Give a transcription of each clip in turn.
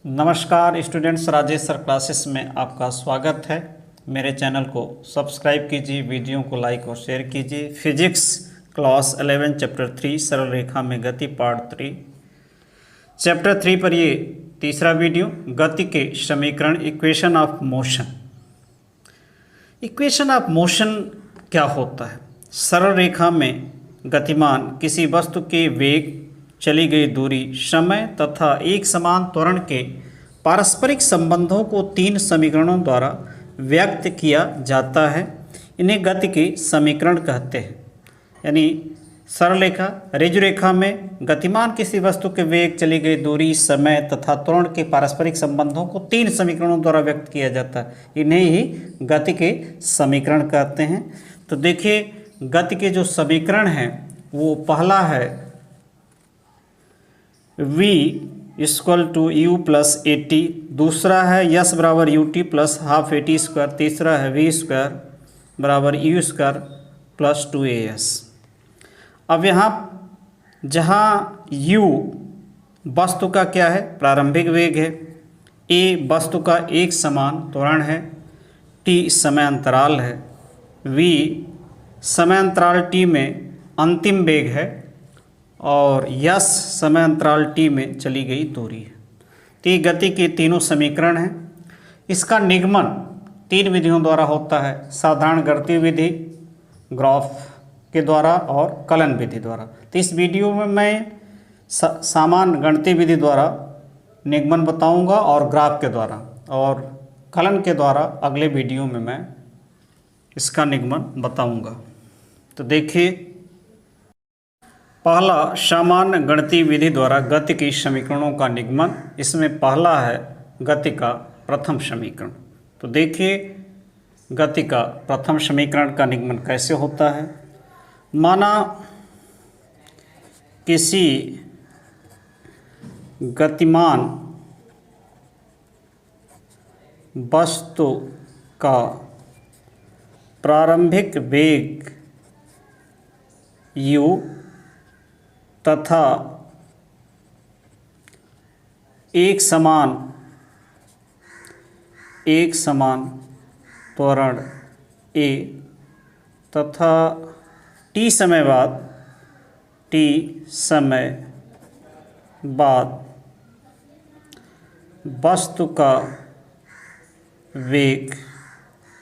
नमस्कार students, Rajesh sir classes में आपका स्वागत है। मेरे चैनल को सब्सक्राइब कीजिए, वीडियो को लाइक और शेयर कीजिए। फिजिक्स क्लास 11 चैप्टर 3 सरल रेखा में गति पार्ट 3 चैप्टर 3 पर ये तीसरा वीडियो, गति के समीकरण, equation of motion. Equation of motion क्या होता है? सरल रेखा में गतिमान किसी वस्तु के वेग, चली गई दूरी, समय तथा एक समान त्वरण के पारस्परिक संबंधों को तीन समीकरणों द्वारा व्यक्त किया जाता है। इन्हें गति के समीकरण कहते हैं। यानी सरल रेखा, रेजु रेखा में गतिमान किसी वस्तु के वेग, चली गई दूरी, समय तथा त्वरण के पारस्परिक संबंधों को तीन समीकरणों द्वारा व्यक्त किया जाता है। इन्हें ही गति के समीकरण कहते हैं। तो देखिए, गति के जो समीकरण हैं वो पहला है v equal to u plus a t, दूसरा है यस बराबर u t plus half a t square, तीसरा है वी स्क्वायर बराबर यू स्क्वायर प्लस 2as। अब यहाँ जहाँ u वस्तु का क्या है? प्रारंभिक वेग है, a वस्तु का एक समान त्वरण है, t समय अंतराल है, v समय अंतराल t में अंतिम वेग है और यस समय अंतराल t में चली गई दूरी है। तो ये गति के तीनों समीकरण हैं। इसका निगमन तीन विधियों द्वारा होता है: साधारण गणितीय विधि, ग्राफ के द्वारा और कलन विधि द्वारा। तो इस वीडियो में मैं सामान्य गणितीय विधि द्वारा निगमन बताऊंगा और ग्राफ के द्वारा, और कलन के द्वारा अगले वीडियो में मैं इसका निगमन बताऊंगा। तो देखिए, पहला सामान्य गणितीय विधि द्वारा गति के समीकरणों का निगमन। इसमें पहला है गति का प्रथम समीकरण। तो देखिए, गति का प्रथम समीकरण का निगमन कैसे होता है। माना किसी गतिमान वस्तु का प्रारंभिक वेग u तथा एक समान त्वरण a तथा t समय बाद वस्तु का वेग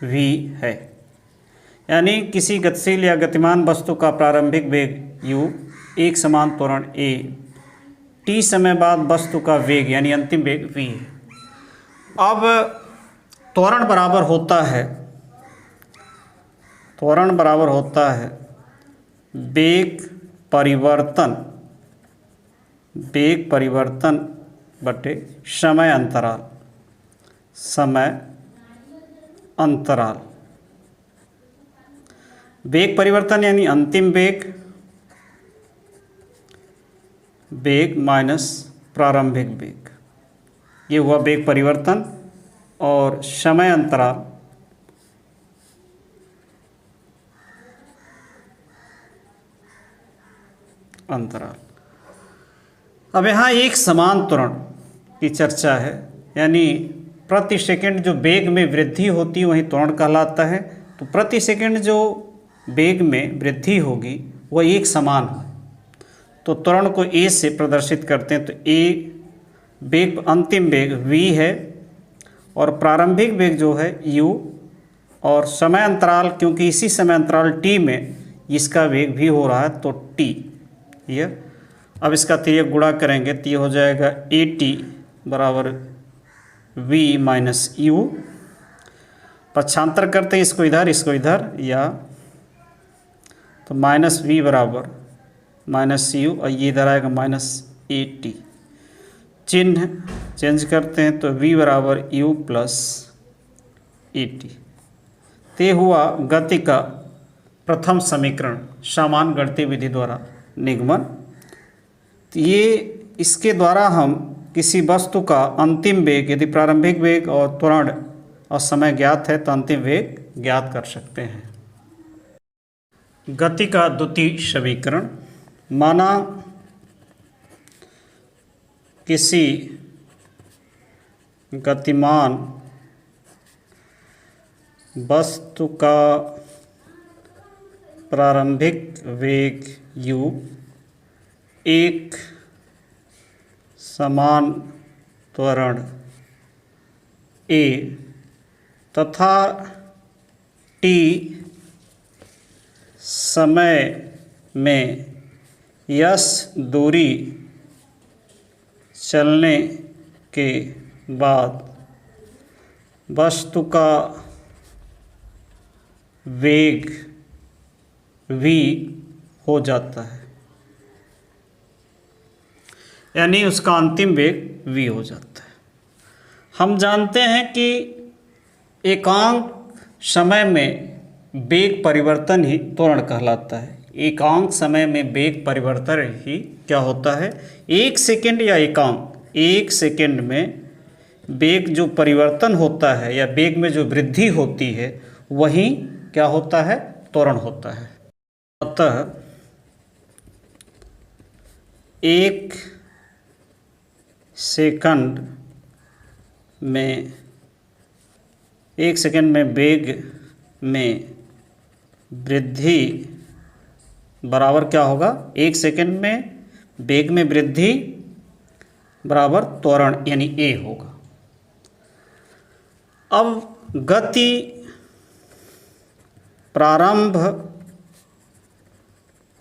v है। यानी किसी गतिशील या गतिमान वस्तु का प्रारंभिक वेग u, एक समान त्वरण a, t समय बाद वस्तु का वेग यानी अंतिम वेग v है। अब त्वरण बराबर होता है वेग परिवर्तन बटे समय अंतराल। वेग परिवर्तन यानी अंतिम वेग माइनस प्रारंभिक वेग, ये हुआ वेग परिवर्तन। और समय अंतराल। अब यहाँ एक समान त्वरण की चर्चा है, यानी प्रति सेकंड जो वेग में वृद्धि होती है वही त्वरण कहलाता है। तो प्रति सेकंड जो वेग में वृद्धि होगी वह एक समान है, तो त्वरण को a से प्रदर्शित करते हैं। तो a वेग, अंतिम वेग v है और प्रारंभिक वेग जो है u, और समय अंतराल, क्योंकि इसी समय अंतराल t में इसका वेग भी हो रहा है तो t। यह अब इसका तिर्यक गुणा करेंगे तो ये हो जाएगा at बराबर v माइनस u। पक्षांतर करते हैं इसको इधर या तो माइनस v बराबर माइनस u, और ये इधर आएगा माइनस at। चिन्ह चेंज करते हैं तो v बराबर u प्लस at। ते हुआ गति का प्रथम समीकरण सामान्य गणितीय विधि द्वारा निगमन। तो ये इसके द्वारा हम किसी वस्तु का अंतिम वेग, यदि प्रारंभिक वेग और त्वरण और समय ज्ञात है तो अंतिम वेग ज्ञात कर सकते हैं। गति का द्वितीय समीकरण। माना किसी गतिमान वस्तु का प्रारंभिक वेग u एक समान त्वरण a तथा t समय में s दूरी चलने के बाद वस्तु का वेग v हो जाता है, यानी उसका अंतिम वेग v हो जाता है। हम जानते हैं कि एकांक समय में वेग परिवर्तन ही त्वरण कहलाता है। एकांक समय में वेग परिवर्तन ही क्या होता है? एक सेकंड या एकांक, एक सेकंड में वेग जो परिवर्तन होता है या वेग में जो वृद्धि होती है वही क्या होता है? त्वरण होता है। अतः एक सेकंड में वेग में वृद्धि बराबर क्या होगा? एक सेकंड में वेग में वृद्धि बराबर त्वरण यानी a होगा। अब गति प्रारंभ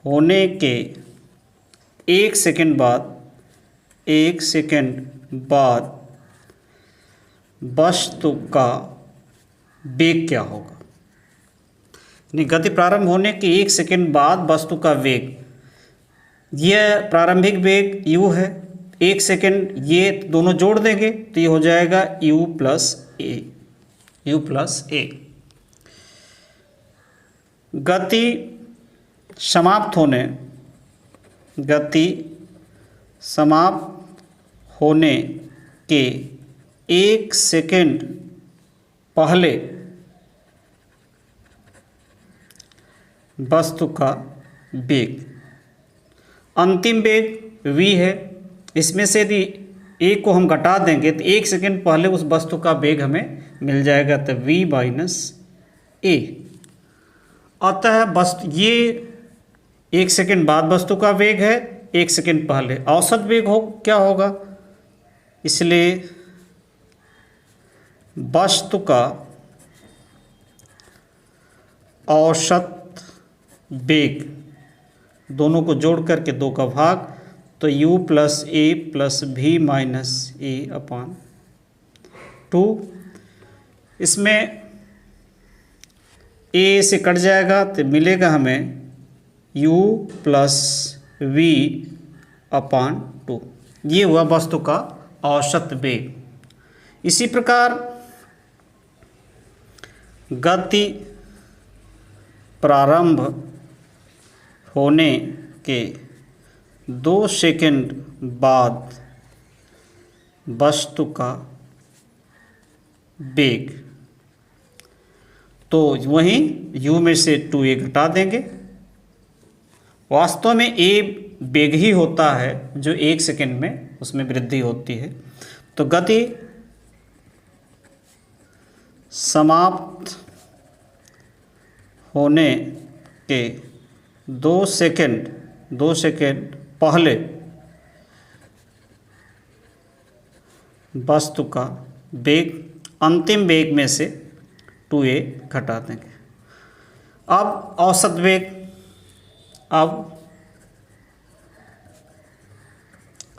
होने के एक सेकंड बाद वस्तु का वेग क्या होगा? गति प्रारंभ होने के एक सेकंड बाद वस्तु का वेग, यह प्रारंभिक वेग u है। एक सेकंड ये दोनों जोड़ देंगे तो ये हो जाएगा u प्लस a। गति समाप्त होने के एक सेकंड पहले वस्तु का वेग, अंतिम वेग v है। इसमें से यदि a को हम घटा देंगे तो एक सेकंड पहले उस वस्तु का वेग हमें मिल जाएगा, तो v माइनस a। अतः वस्तु ये एक सेकंड बाद वस्तु का वेग है, एक सेकंड पहले औसत वेग क्या होगा? इसलिए वस्तु का औसत वेग, दोनों को जोड़ करके 2 का भाग, तो u plus a plus v minus a अपान 2। इसमें a से कट जाएगा तो मिलेगा हमें u प्लस v अपान 2। ये हुआ वस्तु का औसत वेग। इसी प्रकार गति प्रारंभ होने के 2 सेकंड बाद वस्तु का वेग, तो वहीं u में से 2a घटा देंगे। वास्तव में a वेग ही होता है जो एक सेकंड में उसमें वृद्धि होती है। तो गति समाप्त होने के 2 सेकंड पहले वस्तु का वेग, अंतिम वेग में से 2a घटा देंगे। अब औसत वेग,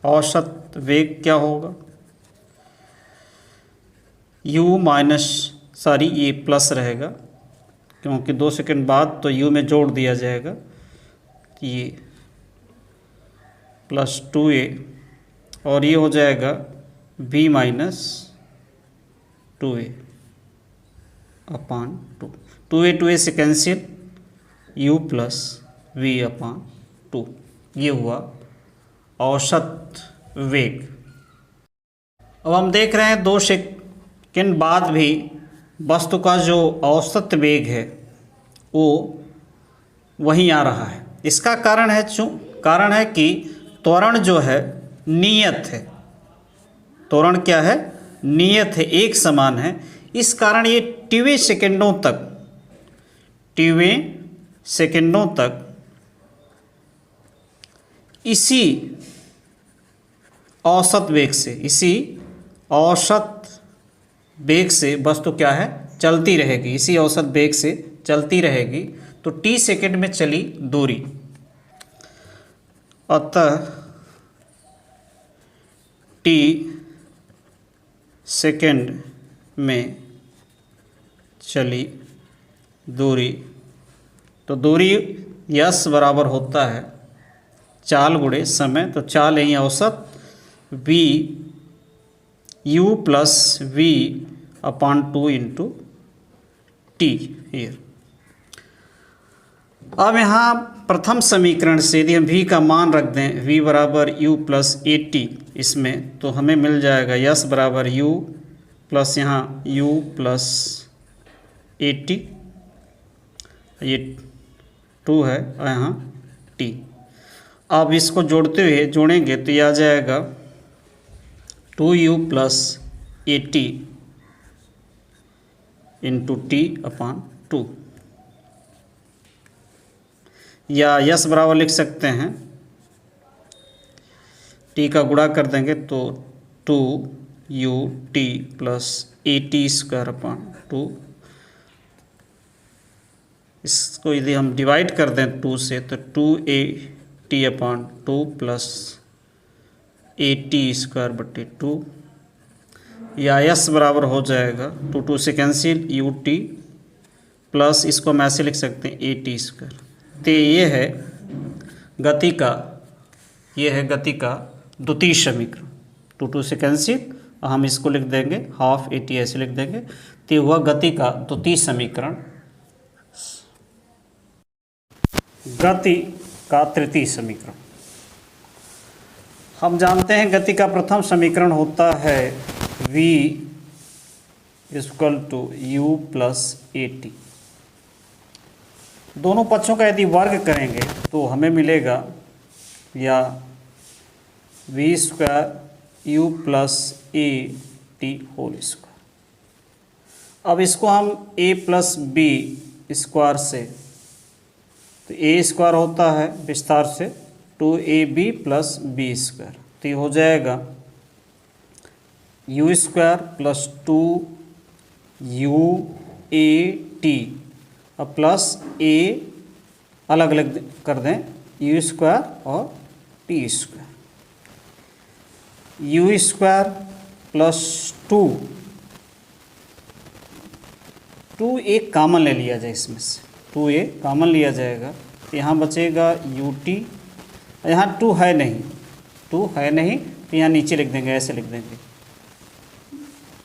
औसत वेग क्या होगा? ये प्लस रहेगा क्योंकि 2 सेकंड बाद तो u में जोड़ दिया जाएगा, ये प्लस 2a और ये हो जाएगा v माइनस 2a अपान 2। 2a से कैंसिल, u प्लस v अपान 2। ये हुआ औसत वेग। अब हम देख रहे हैं 2 सेकंड बाद भी वस्तु का जो औसत वेग है वो वहीं आ रहा है। इसका कारण है कि त्वरण जो है नियत है। त्वरण क्या है? नियत है, एक समान है, इस कारण ये टीवें सेकेंडों तक इसी औसत वेग से वस्तु क्या है, चलती रहेगी, इसी औसत वेग से चलती रहेगी। तो t सेकेंड में चली दूरी, अतः t सेकेंड में चली दूरी, तो दूरी यस बराबर होता है चाल गुणे समय। तो चाल यही औसत v u plus v upon 2 into T here. अब यहाँ प्रथम समीकरण से यदि हम v का मान रख दें, v बराबर u प्लस ए टी इसमें, तो हमें मिल जाएगा यस बराबर u प्लस यहाँ u प्लस ए टी, ये 2 है और यहाँ t। अब इसको जोड़ेंगे तो ये आ जाएगा 2u plus a T into T upon 2, या यस बराबर लिख सकते हैं, टी का गुणा कर देंगे तो 2u T plus a t square upon 2। इसको यदि हम डिवाइड कर दें 2 से तो 2a T upon 2 plus a t square बटे 2, या यस बराबर हो जाएगा 2 से कैंसिल यू टी प्लस इसको हम ऐसे लिख सकते हैं ए टी स्क्वायर। तो ये है गति का द्वितीय समीकरण। 2 से कैंसिल और हम इसको लिख देंगे हाफ ए टी ऐसे लिख देंगे। तो ये हुआ गति का द्वितीय समीकरण। गति का तृतीय समीकरण, हम जानते हैं गति का प्रथम समीकरण होता है v equal to u plus a t. दोनों पक्षों का यदि वर्ग करेंगे तो हमें मिलेगा या v square u plus a t whole square. अब इसको हम a प्लस बी स्क्वायर से, तो a स्क्वायर होता है विस्तार से 2ab प्लस बी स्क्वायर, तो ये हो जाएगा u square plus 2u A T और प्लस a अलग अलग कर दें u स्क्वायर और T square. u square plus 2 एक कॉमन ले लिया जाए, इसमें से 2a कॉमन लिया जाएगा तो यहाँ बचेगा u टी, यहाँ 2 है नहीं तो यहाँ नीचे लिख देंगे, ऐसे लिख देंगे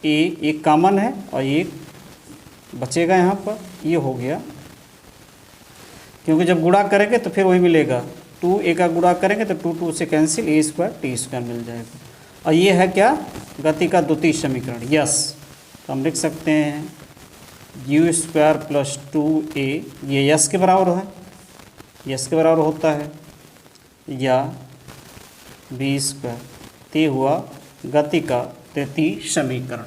a एक कॉमन है और एक बचेगा यहाँ पर, ये हो गया। क्योंकि जब गुणा करेंगे तो फिर वही मिलेगा, 2a का गुणा करेंगे तो 2 से cancel a square T square मिल जाएगा। और ये है क्या, गति का द्वितीय समीकरण यस। तो हम लिख सकते हैं u स्क्वायर प्लस 2a, ये यस के बराबर है, यस के बराबर होता है, या v स्क्वायर। ते हुआ गति का तृतीय समीकरण।